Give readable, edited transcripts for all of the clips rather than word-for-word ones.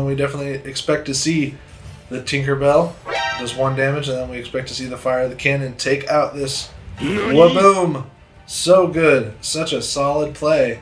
we definitely expect to see the Tinkerbell does 1 damage, and then we expect to see the Fire of the Cannon take out this Waboom. So good. Such a solid play.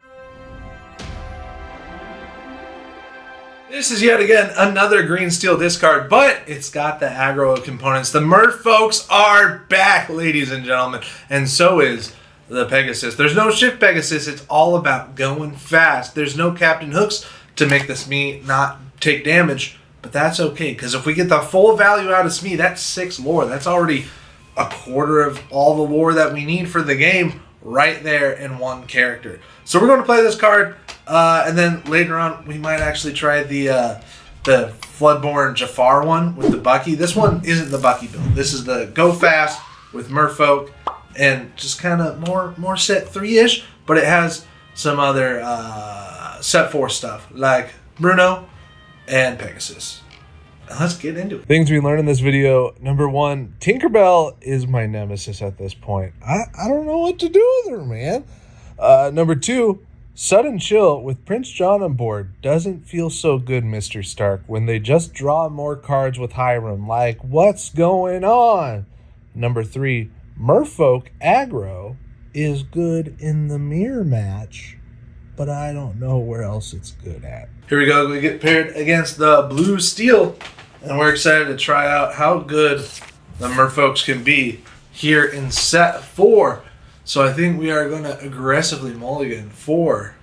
This is yet again another green steel discard, but it's got the aggro components. The merfolks are back, ladies and gentlemen, and so is the Pegasus. There's no shift Pegasus. It's all about going fast. There's no Captain Hooks to make the Smee not take damage, but that's okay, because if we get the full value out of Smee, that's 6 lore. That's already a quarter of all the lore that we need for the game right there in one character. So we're going to play this card, and then later on we might actually try the Floodborn Jafar one with the Bucky. This one isn't the Bucky build. This is the go fast with Merfolk and just kind of more set 3-ish, but it has some other set 4 stuff like Bruno and Pegasus. Let's get into it. Things we learned in this video. Number 1, Tinkerbell is my nemesis at this point. I don't know what to do with her, man. Number 2, Sudden Chill with Prince John on board doesn't feel so good, Mr. Stark, when they just draw more cards with Hiram. Like, what's going on? Number 3, Merfolk Aggro is good in the mirror match, but I don't know where else it's good at. Here we go. We get paired against the Blue Steel, and we're excited to try out how good the Merfolks can be here in set 4. So I think we are going to aggressively mulligan 4.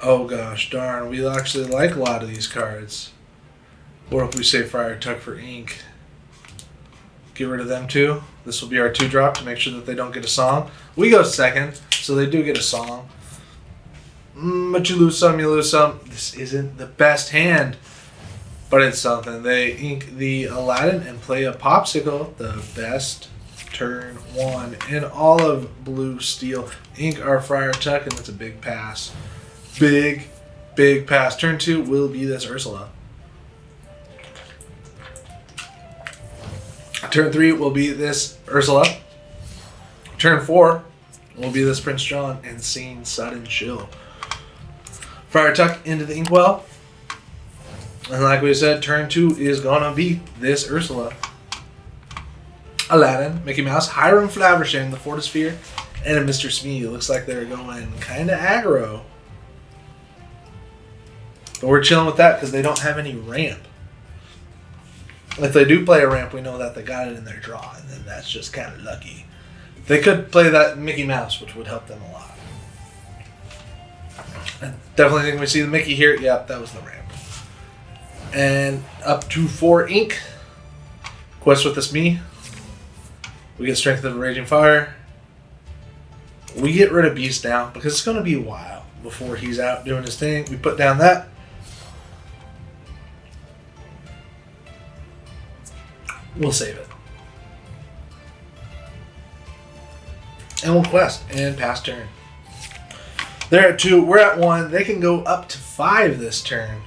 Oh gosh, darn. We actually like a lot of these cards. Or if we say Friar Tuck for ink, get rid of them too. This will be our 2-drop to make sure that they don't get a song. We go second, so they do get a song. But you lose some, you lose some. This isn't the best hand, but it's something. They ink the Aladdin and play a Popsicle, the best turn 1 in all of Blue Steel. Ink our Friar Tuck, and that's a big pass. Big pass. Turn 2 will be this Ursula. Turn 3 will be this Ursula. Turn 4 will be this Prince John and Scene Sudden Chill. Friar Tuck into the Inkwell. And like we said, turn 2 is going to be this Ursula. Aladdin, Mickey Mouse, Hiram Flaversham, the Fortisphere, and a Mr. Smee. Looks like they're going kind of aggro. But we're chilling with that because they don't have any ramp. If they do play a ramp, we know that they got it in their draw, and then that's just kind of lucky. They could play that Mickey Mouse, which would help them a lot. I definitely think we see the Mickey here. Yep, that was the ramp. And up to 4 ink. Quest with the Smee. We get Strength of a Raging Fire. We get rid of Beast now because it's going to be a while before he's out doing his thing. We put down that. We'll save it. And we'll quest and pass turn. They're at 2. We're at 1. They can go up to 5 this turn.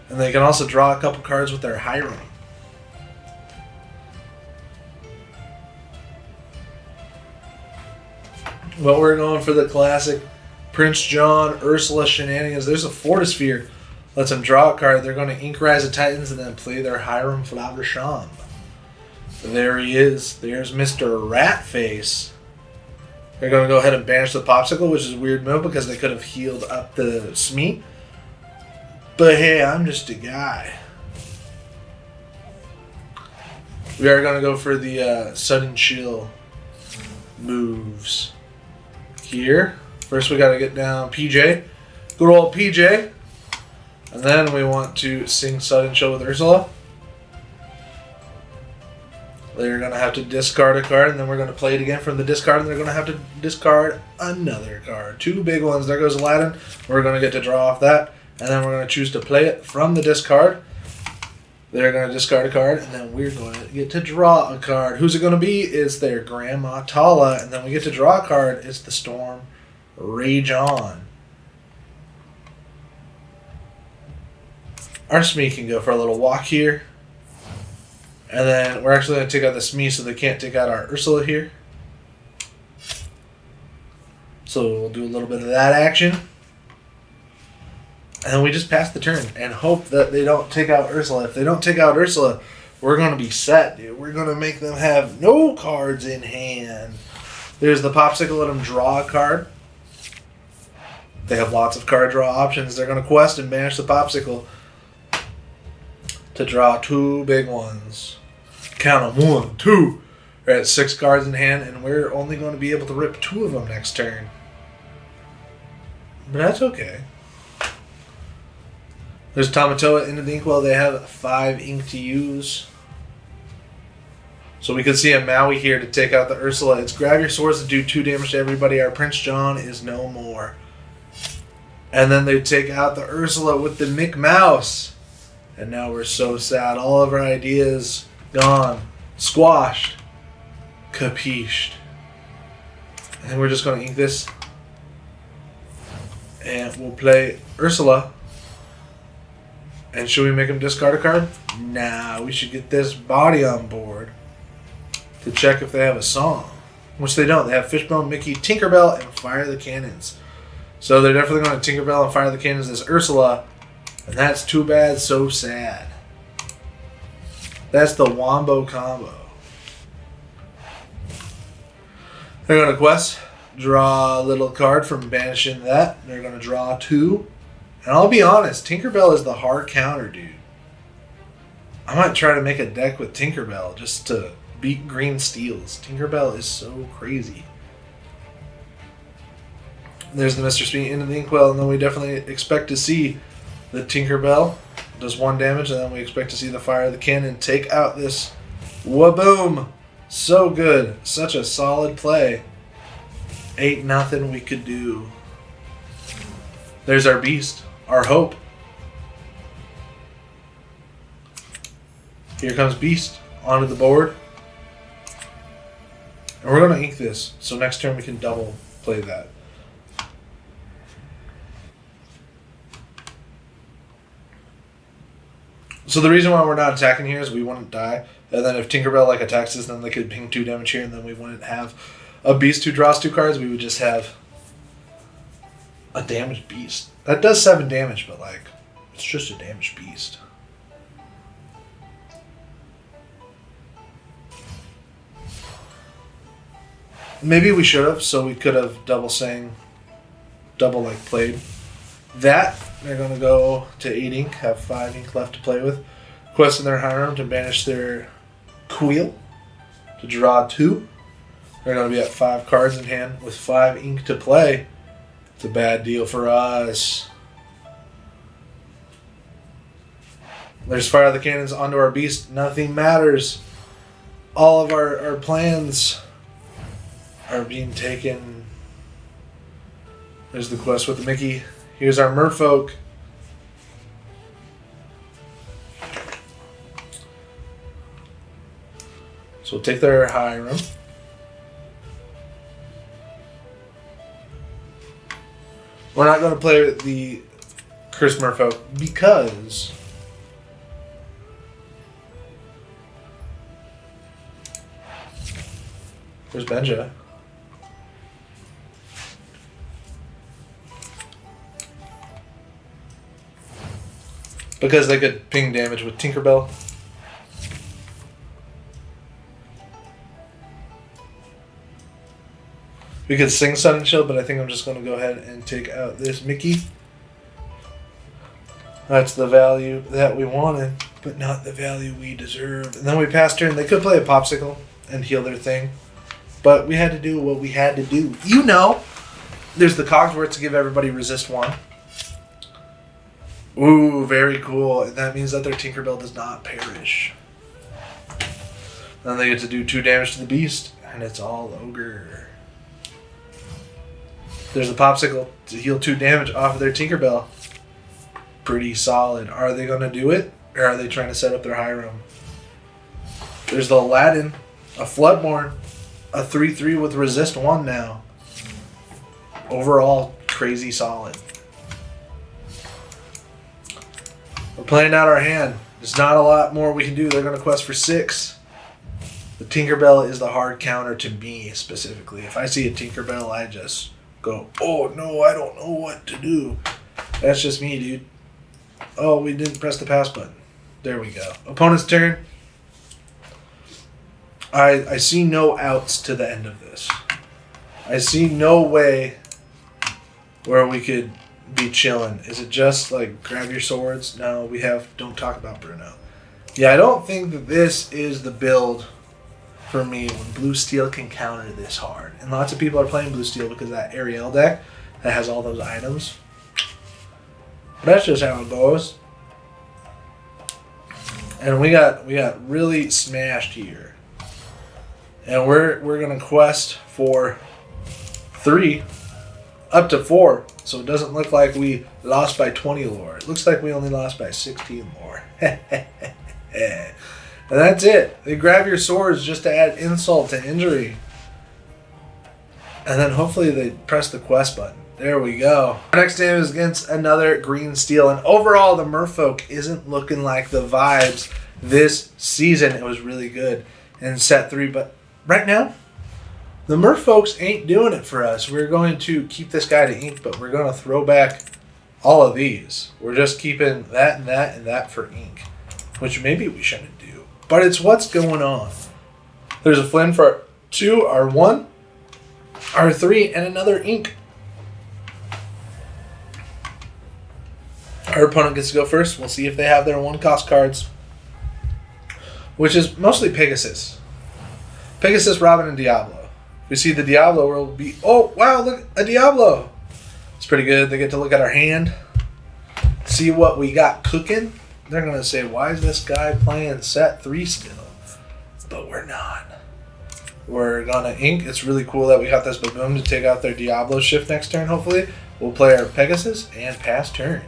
And they can also draw a couple cards with their Hiram. But we're going for the classic Prince John, Ursula shenanigans. There's a Fortisphere. Lets them draw a card. They're going to ink Rise of Titans and then play their Hiram Flaversham. There he is. There's Mr. Ratface. They're going to go ahead and banish the Popsicle, which is a weird move because they could have healed up the Smee. But hey, I'm just a guy. We are going to go for the Sudden Chill moves here. First we got to get down PJ. Good old PJ. And then we want to sing Sudden Chill with Ursula. They're going to have to discard a card, and then we're going to play it again from the discard, and they're going to have to discard another card. 2 big ones. There goes Aladdin. We're going to get to draw off that, and then we're going to choose to play it from the discard. They're going to discard a card, and then we're going to get to draw a card. Who's it going to be? It's their Grandma Tala, and then we get to draw a card. It's the Storm Rage On. Our Smee can go for a little walk here. And then we're actually going to take out the Smee so they can't take out our Ursula here. So we'll do a little bit of that action. And we just pass the turn and hope that they don't take out Ursula. If they don't take out Ursula, we're going to be set, dude. We're going to make them have no cards in hand. There's the Popsicle. Let them draw a card. They have lots of card draw options. They're going to quest and banish the Popsicle to draw 2 big ones. Count them. 1, 2. We're at 6 cards in hand, and we're only going to be able to rip 2 of them next turn. But that's okay. There's Tamatoa into the Inkwell. They have 5 ink to use. So we could see a Maui here to take out the Ursula. It's grab your swords to do 2 damage to everybody. Our Prince John is no more. And then they take out the Ursula with the Mick Mouse. And now we're so sad. All of our ideas gone. Squashed. Capished. And we're just going to ink this. And we'll play Ursula. And should we make him discard a card? Nah, we should get this body on board to check if they have a song. Which they don't. They have Fishbone, Mickey, Tinkerbell, and Fire the Cannons. So they're definitely going to Tinkerbell and Fire the Cannons as Ursula. And that's too bad, so sad. That's the Wombo combo. They're going to quest. Draw a little card from banishing that. They're going to draw 2. And I'll be honest, Tinkerbell is the hard counter, dude. I might try to make a deck with Tinkerbell just to beat green steals. Tinkerbell is so crazy. There's the Mr. Speed into the Inkwell, and then we definitely expect to see the Tinkerbell does 1 damage, and then we expect to see the Fire of the Cannon take out this Waboom. So good. Such a solid play. Ain't nothing we could do. There's our beast. Our hope. Here comes Beast onto the board. And we're going to ink this. So next turn we can double play that. So the reason why we're not attacking here is we wouldn't die. And then if Tinkerbell like attacks us, then they could ping 2 damage here, and then we wouldn't have a Beast who draws 2 cards. We would just have a damaged Beast. That does 7 damage, but like, it's just a damaged Beast. Maybe we should have, so we could have double played that. They're going to go to 8 ink, have 5 ink left to play with. Quest in their high room to banish their Queel to draw 2. They're going to be at 5 cards in hand with 5 ink to play. It's a bad deal for us. There's Fire the Cannons onto our Beast. Nothing matters. All of our plans are being taken. There's the quest with the Mickey. Here's our merfolk. So we'll take their high room. We're not going to play the Chris Merfolk because there's Benja. Because they could ping damage with Tinkerbell. We could sing Sun and Shield, but I think I'm just going to go ahead and take out this Mickey. That's the value that we wanted, but not the value we deserve. And then we passed turn. They could play a Popsicle and heal their thing, but we had to do what we had to do. You know, there's the Cogsworth to give everybody resist 1. Ooh, very cool. And that means that their Tinkerbell does not perish. Then they get to do 2 damage to the Beast, and it's all Ogre. There's the Popsicle to heal 2 damage off of their Tinkerbell. Pretty solid. Are they going to do it? Or are they trying to set up their high room? There's the Aladdin, a Floodborn, a 3/3 with resist 1 now. Overall, crazy solid. We're playing out our hand. There's not a lot more we can do. They're going to quest for 6. The Tinkerbell is the hard counter to me specifically. If I see a Tinkerbell, I just go, oh no, I don't know what to do. That's just me, dude. Oh, we didn't press the pass button. There we go. Opponent's turn. I see no outs to the end of this. I see no way where we could be chilling. Is it just like grab your swords? No, we have don't talk about Bruno. Yeah, I don't think that this is the build for me when blue steel can counter this hard. And lots of people are playing blue steel because of that Ariel deck that has all those items. But that's just how it goes. And we got really smashed here. And we're gonna quest for 3 up to 4. So it doesn't look like we lost by 20 lore. It looks like we only lost by 16 lore. And that's it. They grab your swords just to add insult to injury. And then hopefully they press the quest button. There we go. Our next game is against another green steel. And overall, the Merfolk isn't looking like the vibes this season. It was really good in set 3. But right now, the Merfolks ain't doing it for us. We're going to keep this guy to ink, but we're going to throw back all of these. We're just keeping that and that and that for ink, which maybe we shouldn't do. But it's what's going on. There's a Flynn for our 2, our 1, our 3, and another ink. Our opponent gets to go first. We'll see if they have their 1-cost cards, which is mostly Pegasus. Pegasus, Robin, and Diablo. We see the Diablo will be... Oh, wow, look, a Diablo. It's pretty good. They get to look at our hand, see what we got cooking. They're going to say, why is this guy playing set 3 still? But we're not. We're going to ink. It's really cool that we got this Baboom to take out their Diablo shift next turn, hopefully. We'll play our Pegasus and pass turn.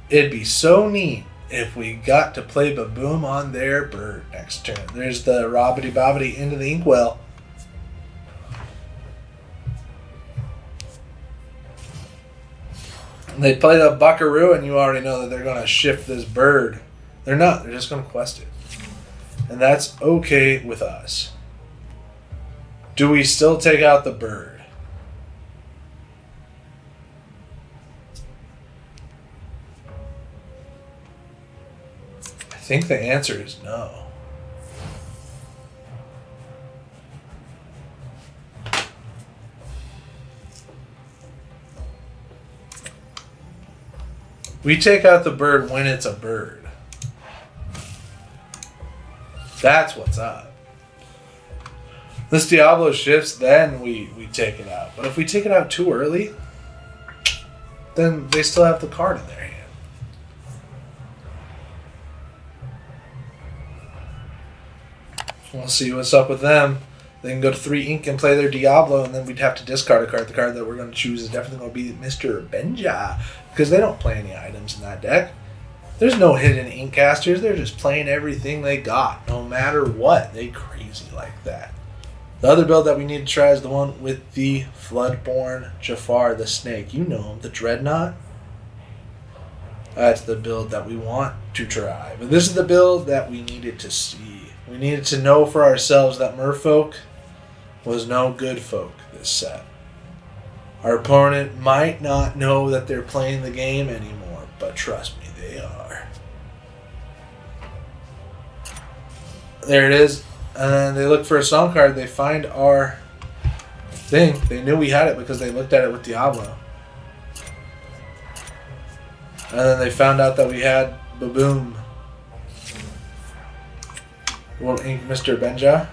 It'd be so neat if we got to play Baboom on their bird next turn. There's the Robbity Bobbity into the inkwell. They play the Buckaroo, and you already know that they're going to shift this bird. They're not. They're just going to quest it. And that's okay with us. Do we still take out the bird? I think the answer is no. We take out the bird when it's a bird. That's what's up. This Diablo shifts, then we take it out. But if we take it out too early, then they still have the card in their hand. We'll see what's up with them. They can go to 3 ink and play their Diablo, and then we'd have to discard a card. The card that we're going to choose is definitely going to be Mr. Benja, because they don't play any items in that deck. There's no hidden ink casters. They're just playing everything they got, no matter what. They crazy like that. The other build that we need to try is the one with the Floodborn Jafar the Snake. You know him, the Dreadnought. That's the build that we want to try. But this is the build that we needed to see. We needed to know for ourselves that Merfolk was no good folk this set. Our opponent might not know that they're playing the game anymore, but trust me, they are. There it is. And then they look for a song card. They find our thing. They knew we had it because they looked at it with Diablo. And then they found out that we had Baboom. We'll ink Mr. Benja.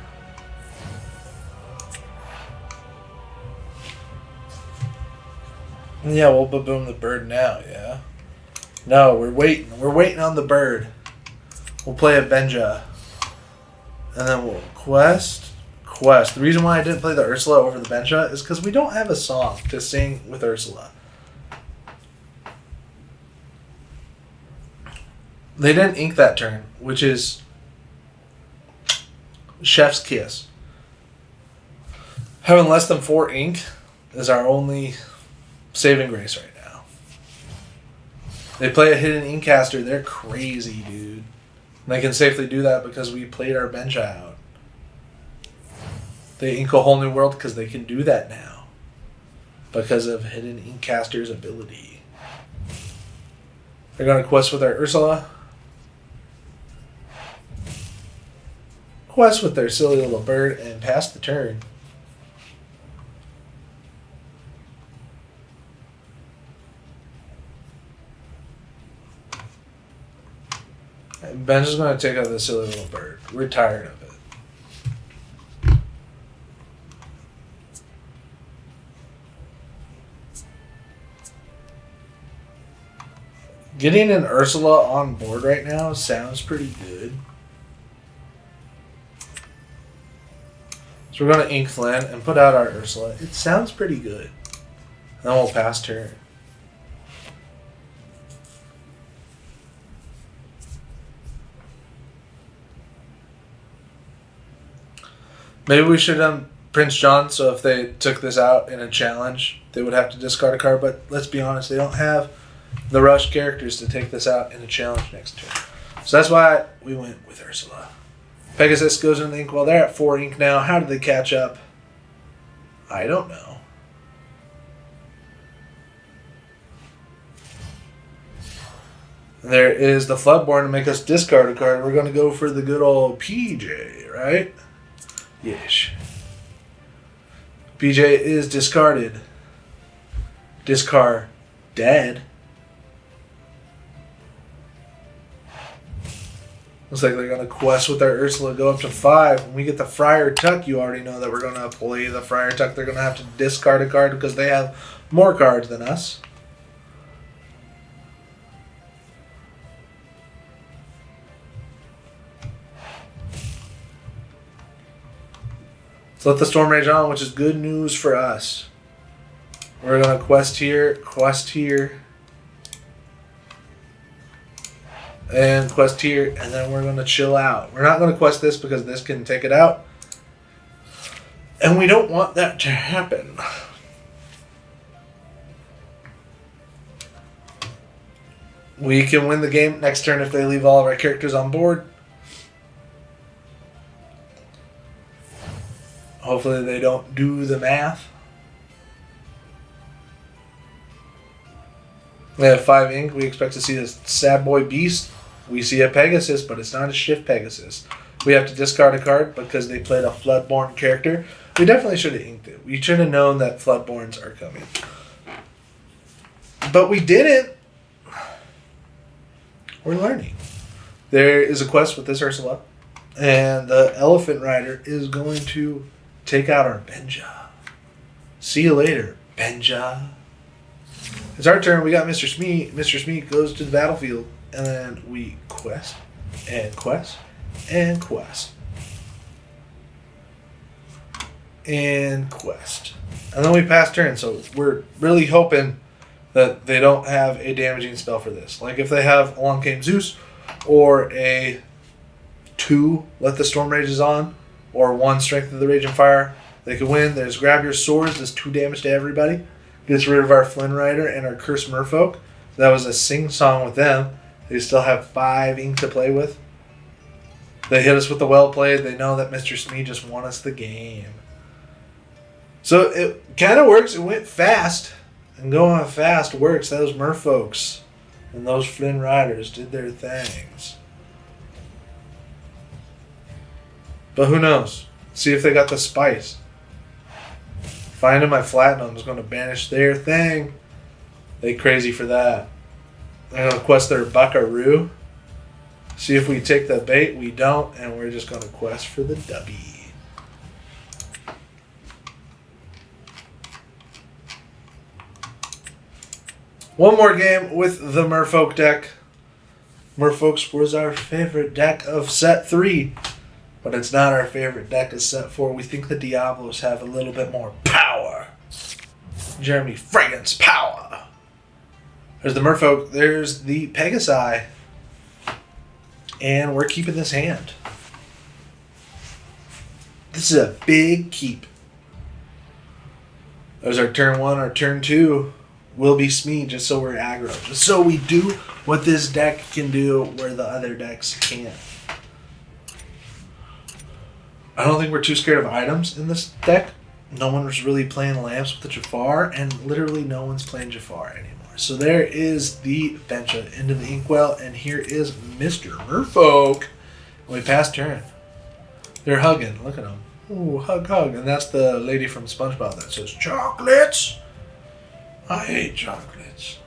Yeah, we'll Baboom the bird now, yeah. No, we're waiting. We're waiting on the bird. We'll play a Benja. And then we'll quest. The reason why I didn't play the Ursula over the Benja is because we don't have a song to sing with Ursula. They didn't ink that turn, which is Chef's Kiss. Having less than 4 ink is our only saving grace right now. They play a hidden Inkcaster. They're crazy, dude. And they can safely do that because we played our Benja out. They ink a whole new world because they can do that now. Because of hidden Inkcaster's ability. They're going to quest with our Ursula. Quest with their silly little bird and pass the turn. And Ben's just going to take out the silly little bird. We're tired of it. Getting an Ursula on board right now sounds pretty good. So we're going to ink Flynn and put out our Ursula. It sounds pretty good. Then we'll pass turn. Maybe we should Prince John, so if they took this out in a challenge, they would have to discard a card, but let's be honest, they don't have the rush characters to take this out in a challenge next turn. So that's why we went with Ursula. Pegasus goes in the ink. Well, they're at 4 ink now. How did they catch up? I don't know. There is the Floodborn to make us discard a card. We're going to go for the good old PJ, right? Yes. PJ is discarded. Discard dead. Looks like they're going to quest with our Ursula, go up to 5. When we get the Friar Tuck, you already know that we're going to play the Friar Tuck. They're going to have to discard a card because they have more cards than us. So let the Storm Rage on, which is good news for us. We're going to quest here, and quest here, and then we're going to chill out. We're not going to quest this because this can take it out. And we don't want that to happen. We can win the game next turn if they leave all of our characters on board. Hopefully they don't do the math. They have 5 ink. We expect to see this sad boy beast. We see a Pegasus, but it's not a shift Pegasus. We have to discard a card because they played a Floodborn character. We definitely should have inked it. We should have known that Floodborns are coming. But we didn't. We're learning. There is a quest with this Ursula. And the Elephant Rider is going to take out our Benja. See you later, Benja. It's our turn. We got Mr. Smee. Mr. Smee goes to the battlefield. And then we quest. And quest. And quest. And quest. And then we pass turn. So we're really hoping that they don't have a damaging spell for this. Like if they have Along Came Zeus or a 2 Let the Storm Rages On or 1 Strength of the Rage and Fire, they could win. There's Grab Your Swords. Does 2 damage to everybody. Gets rid of our Flynn Rider and our Cursed Merfolk. That was a sing-song with them. They still have 5 ink to play with. They hit us with the well played. They know that Mr. Smee just won us the game. So it kind of works. It went fast. And going fast works. Those merfolks and those Flynn Riders did their things. But who knows? See if they got the spice. Finding my Platinum is going to banish their thing. They crazy for that. They're going to quest their Buckaroo. See if we take the bait. We don't. And we're just going to quest for the W. One more game with the Merfolk deck. Merfolks was our favorite deck of set 3. But it's not our favorite deck of set 4. We think the Diablos have a little bit more power. Jeremy Fragrance power. There's the Merfolk. There's the Pegasi. And we're keeping this hand. This is a big keep. There's our turn 1. Our turn 2 will be Smee, just so we're aggro. Just so we do what this deck can do where the other decks can't. I don't think we're too scared of items in this deck. No one was really playing Lamps with the Jafar, and literally no one's playing Jafar anymore. So there is the Bencha into the inkwell, and here is Mr. Merfolk. We pass turn. They're hugging. Look at them. Ooh, hug, hug. And that's the lady from SpongeBob that says, chocolates! I hate chocolates.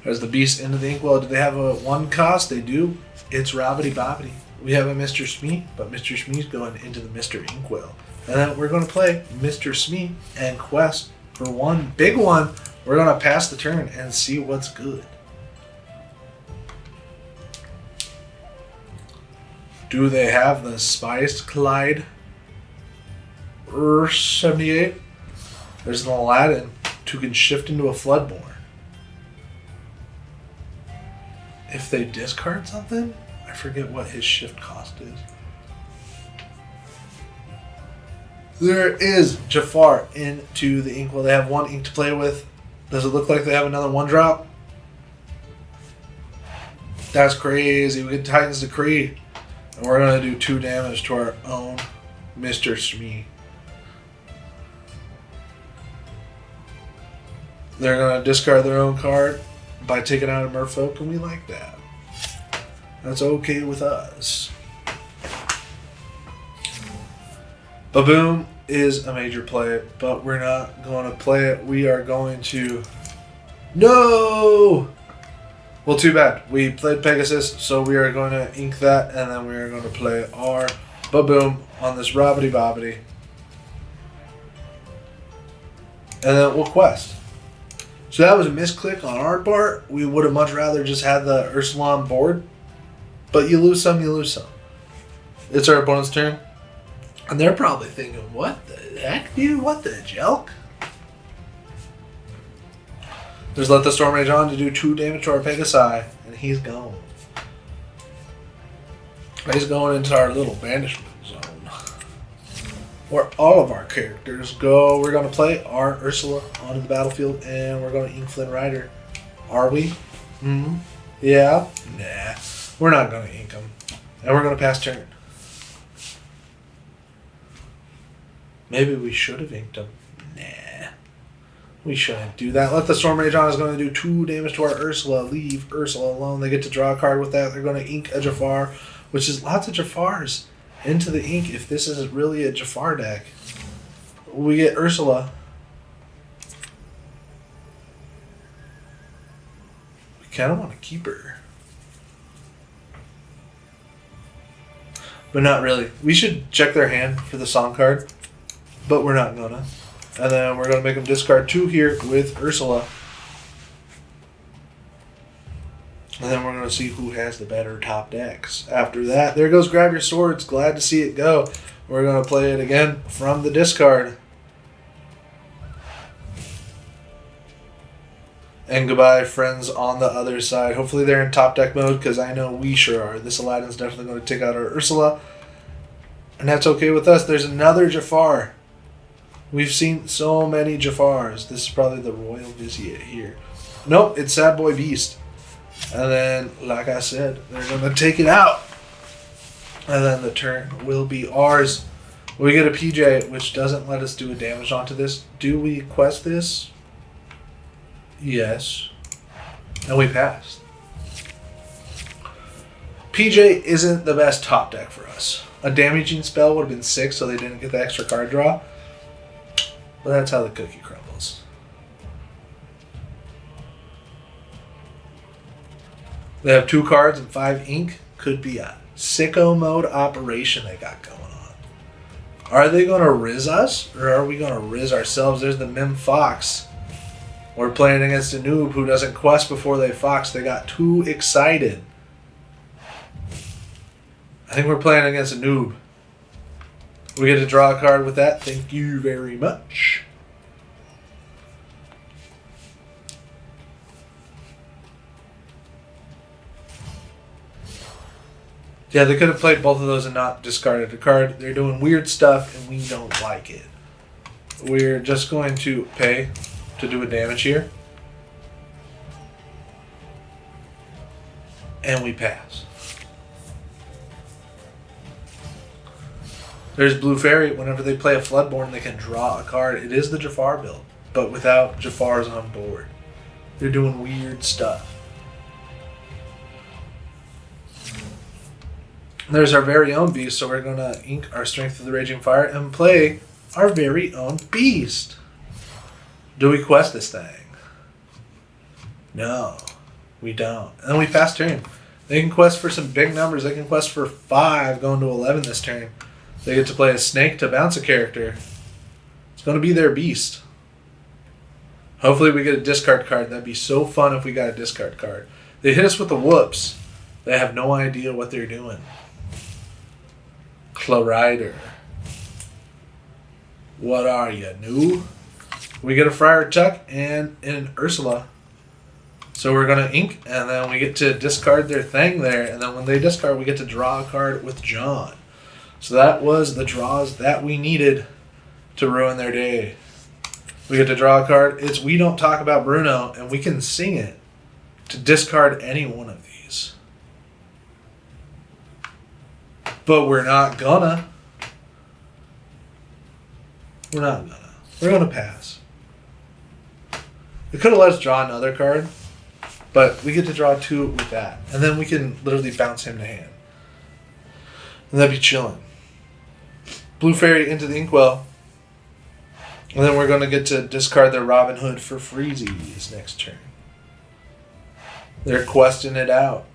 There's the beast into the inkwell. Do they have a 1 cost? They do. It's Robbity Bobbity. We have a Mr. Smee, but Mr. Smee's going into the Mr. Inkwell. And then we're going to play Mr. Smee and quest for 1 big one. We're going to pass the turn and see what's good. Do they have the Spiced Clyde? 78. There's an Aladdin who can shift into a Floodborn. If they discard something, I forget what his shift cost is. There is Jafar into the inkwell. They have 1 ink to play with. Does it look like they have another 1-drop? That's crazy. We get Titan's Decree. And we're going to do 2 damage to our own Mr. Smee. They're going to discard their own card by taking out a Merfolk, and we like that. That's okay with us. Baboom is a major play, but we're not going to play it. We are going to... No! Well, too bad. We played Pegasus, so we are going to ink that, and then we are going to play our Baboom on this Robbity Bobbity. And then we'll quest. So that was a misclick on our part. We would have much rather just had the Ursula on board. But you lose some, you lose some. It's our opponent's turn. And they're probably thinking, what the heck, dude? What the jelk? Just let the Storm Rage on to do 2 damage to our Pegasi. And he's gone. He's going into our little banishment zone. Where all of our characters go. We're going to play our Ursula onto the battlefield. And we're going to ink Flynn Rider. Are we? Mm-hmm. Yeah? Nah. We're not going to ink them. And we're going to pass turn. Maybe we should have inked them. Nah. We shouldn't do that. Let the Storm Rage on is going to do 2 damage to our Ursula. Leave Ursula alone. They get to draw a card with that. They're going to ink a Jafar, which is lots of Jafars into the ink if this is really a Jafar deck. We get Ursula. We kind of want to keep her. But not really. We should check their hand for the song card. But we're not gonna. And then we're gonna make them discard 2 here with Ursula. And then we're gonna see who has the better top decks. After that, there goes Grab Your Swords. Glad to see it go. We're gonna play it again from the discard. And goodbye, friends on the other side. Hopefully they're in top deck mode, because I know we sure are. This Aladdin's definitely going to take out our Ursula. And that's okay with us. There's another Jafar. We've seen so many Jafars. This is probably the Royal Vizier here. Nope, it's Sad Boy Beast. And then, like I said, they're going to take it out. And then the turn will be ours. We get a PJ, which doesn't let us do a damage onto this. Do we quest this? Yes. And we passed. PJ isn't the best top deck for us. A damaging spell would have been 6, so they didn't get the extra card draw. But that's how the cookie crumbles. They have 2 cards and 5 ink. Could be a sicko mode operation they got going on. Are they going to Riz us? Or are we going to Riz ourselves? There's the Mim Fox. We're playing against a noob who doesn't quest before they fox. They got too excited. I think we're playing against a noob. We get to draw a card with that. Thank you very much. Yeah, they could have played both of those and not discarded a card. They're doing weird stuff and we don't like it. We're just going to pay to do a damage here. And we pass. There's Blue Fairy. Whenever they play a Floodborn, they can draw a card. It is the Jafar build, but without Jafars on board. They're doing weird stuff. There's our very own beast, so we're going to ink our Strength of the Raging Fire and play our very own beast. Do we quest this thing? No, we don't. And then we pass turn. They can quest for some big numbers. They can quest for 5 going to 11 this turn. They get to play a snake to bounce a character. It's going to be their beast. Hopefully we get a discard card. That'd be so fun if we got a discard card. They hit us with the whoops. They have no idea what they're doing. Chlorider. What are you, new? We get a Friar Tuck and an Ursula. So we're going to ink, and then we get to discard their thing there. And then when they discard, we get to draw a card with John. So that was the draws that we needed to ruin their day. We get to draw a card. It's We Don't Talk About Bruno, and we can sing it to discard any one of these. But we're not gonna. We're not gonna. We're gonna pass. It could have let us draw another card. But we get to draw 2 with that. And then we can literally bounce him to hand. And that'd be chilling. Blue Fairy into the Inkwell. And then we're going to get to discard their Robin Hood for freezies next turn. They're questing it out.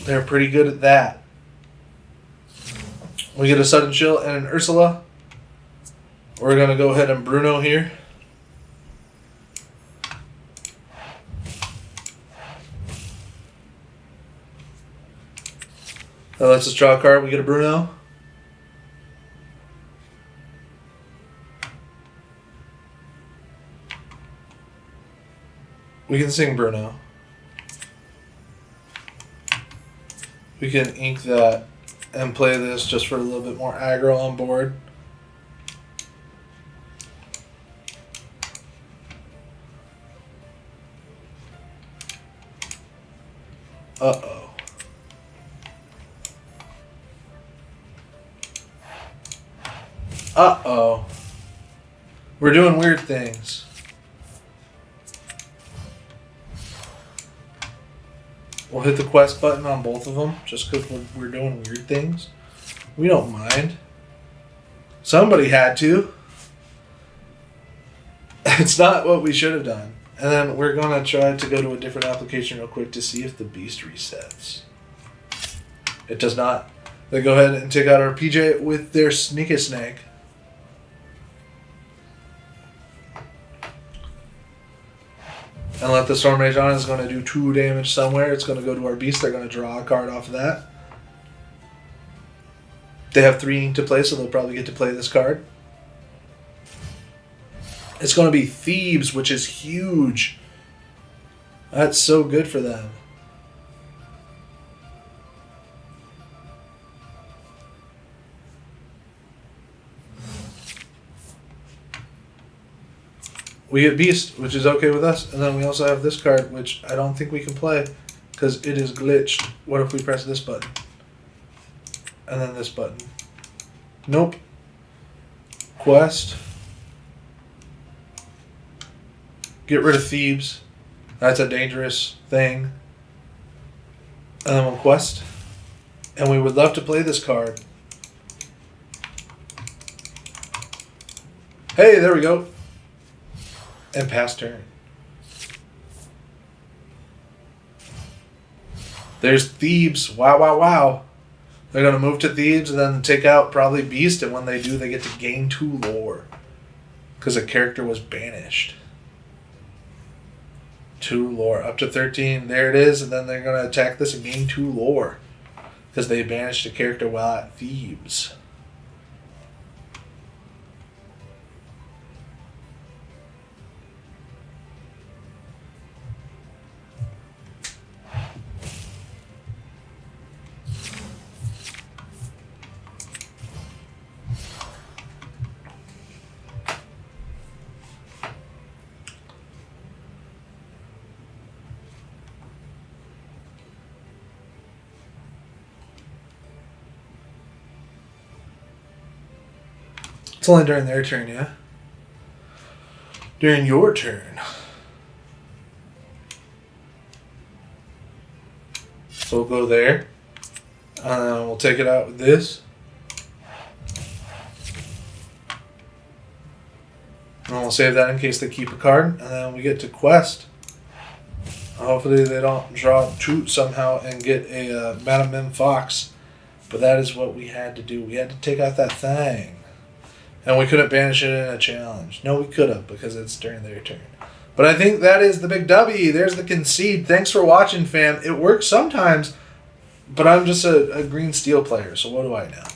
They're pretty good at that. We get a Sudden Chill and an Ursula. We're going to go ahead and Bruno here. That lets us draw a card. We get a Bruno. We can sing Bruno. We can ink that and play this just for a little bit more aggro on board. Uh-oh. Uh-oh. We're doing weird things. We'll hit the quest button on both of them just because we're doing weird things. We don't mind. Somebody had to. It's not what we should have done. And then we're going to try to go to a different application real quick to see if the beast resets. It does not. They go ahead and take out our PJ with their Sneaky Snake. And let the Storm Rage on. Is going to do 2 damage somewhere. It's going to go to our beast. They're going to draw a card off of that. They have 3 ink to play, so they'll probably get to play this card. It's going to be Thebes, which is huge. That's so good for them. We get Beast, which is okay with us. And then we also have this card, which I don't think we can play because it is glitched. What if we press this button? And then this button. Nope. Quest. Get rid of Thebes. That's a dangerous thing. And then we'll quest. And we would love to play this card. Hey, there we go. And pass turn. There's Thebes. Wow, wow, wow. They're going to move to Thebes and then take out probably Beast. And when they do, they get to gain 2 lore. Because a character was banished. 2 lore. Up to 13. There it is. And then they're going to attack this and gain 2 lore. Because they banished a character while at Thebes. It's only during their turn, yeah? During your turn. So we'll go there. We'll take it out with this. And we'll save that in case they keep a card. And then we get to quest. Hopefully they don't draw two somehow and get a Madam Mim Fox. But that is what we had to do. We had to take out that thing. And we couldn't banish it in a challenge. No, we could have because it's during their turn. But I think that is the big W. There's the concede. Thanks for watching, fam. It works sometimes, but I'm just a green steel player, so what do I know?